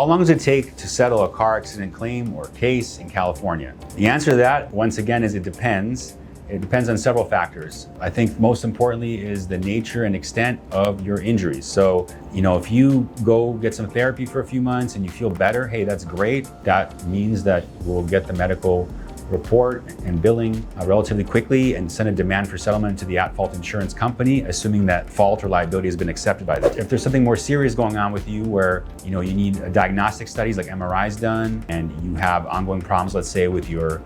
How long does it take to settle a car accident claim or case in California? The answer to that, once again, is it depends. It depends on several factors. I think most importantly is the nature and extent of your injuries. So, if you go get some therapy for a few months and you feel better, hey, that's great. That means that we'll get the medical report and billing relatively quickly and send a demand for settlement to the at-fault insurance company, assuming that fault or liability has been accepted by them. If there's something more serious going on with you where you need diagnostic studies like MRIs done and you have ongoing problems, let's say with your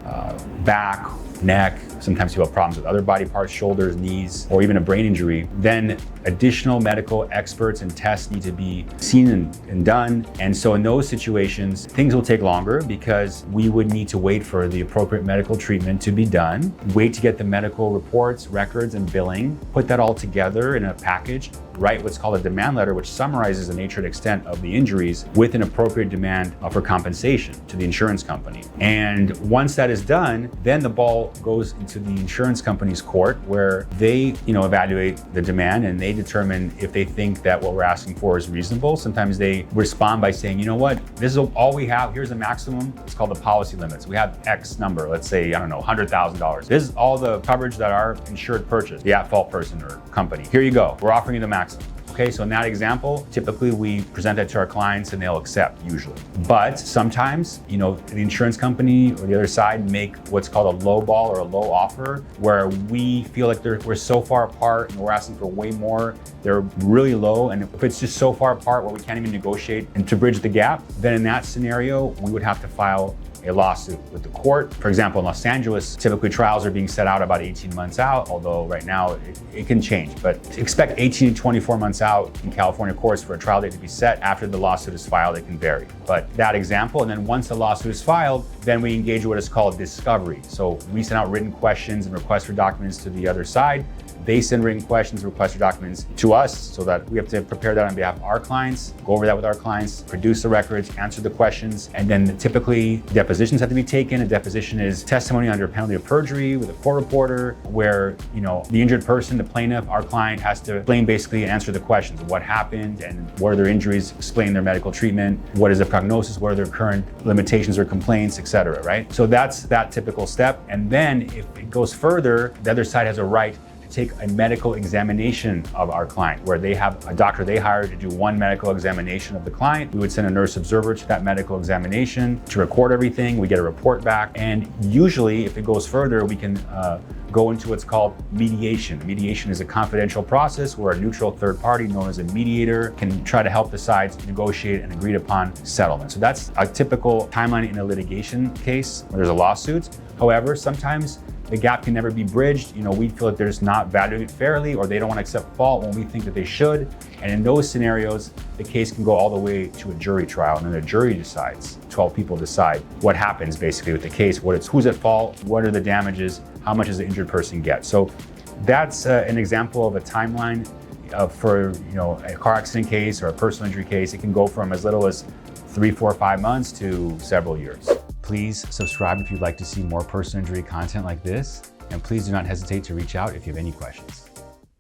back, neck, sometimes you have problems with other body parts, shoulders, knees, or even a brain injury, then additional medical experts and tests need to be seen and done. And so in those situations, things will take longer because we would need to wait for the appropriate medical treatment to be done, wait to get the medical reports, records, and billing, put that all together in a package, write what's called a demand letter, which summarizes the nature and extent of the injuries with an appropriate demand for compensation to the insurance company. And once that is done, then the ball goes into the insurance company's court where they, evaluate the demand and they determine if they think that what we're asking for is reasonable. Sometimes they respond by saying, you know what, this is all we have. Here's the maximum. It's called the policy limits. We have X number, let's say, $100,000. This is all the coverage that our insured purchased, the at-fault person or company. Here you go. We're offering you the maximum. Okay, so in that example, typically we present that to our clients and they'll accept usually. But sometimes, the insurance company or the other side make what's called a low ball or a low offer where we feel like we're so far apart and we're asking for way more. They're really low. And if it's just so far apart where we can't even negotiate and to bridge the gap, then in that scenario, we would have to file a lawsuit with the court. For example, in Los Angeles, typically trials are being set out about 18 months out, although right now it can change. But expect 18 to 24 months out in California courts for a trial date to be set. After the lawsuit is filed, it can vary. But that example, and then once the lawsuit is filed, then we engage what is called discovery. So we send out written questions and requests for documents to the other side. They send written questions, requests for documents to us so that we have to prepare that on behalf of our clients, go over that with our clients, produce the records, answer the questions, and then typically depositions have to be taken. A deposition is testimony under penalty of perjury with a court reporter where, the injured person, the plaintiff, our client has to explain basically and answer the questions of what happened and what are their injuries, explain their medical treatment, what is the prognosis, what are their current limitations or complaints, etc., right? So that's that typical step. And then if it goes further, the other side has a right take a medical examination of our client, where they have a doctor they hire to do one medical examination of the client. We would send a nurse observer to that medical examination to record everything. We get a report back. And usually, if it goes further, we can go into what's called mediation. Mediation is a confidential process where a neutral third party known as a mediator can try to help the sides negotiate an agreed upon settlement. So that's a typical timeline in a litigation case where there's a lawsuit. However, sometimes the gap can never be bridged. We feel that they're just not valuing it fairly or they don't want to accept fault when we think that they should. And in those scenarios, the case can go all the way to a jury trial and then the jury decides, 12 people decide what happens basically with the case, who's at fault, what are the damages, how much does the injured person get. So that's an example of a timeline for a car accident case or a personal injury case. It can go from as little as 3, 4, 5 months to several years. Please subscribe if you'd like to see more personal injury content like this, and please do not hesitate to reach out if you have any questions.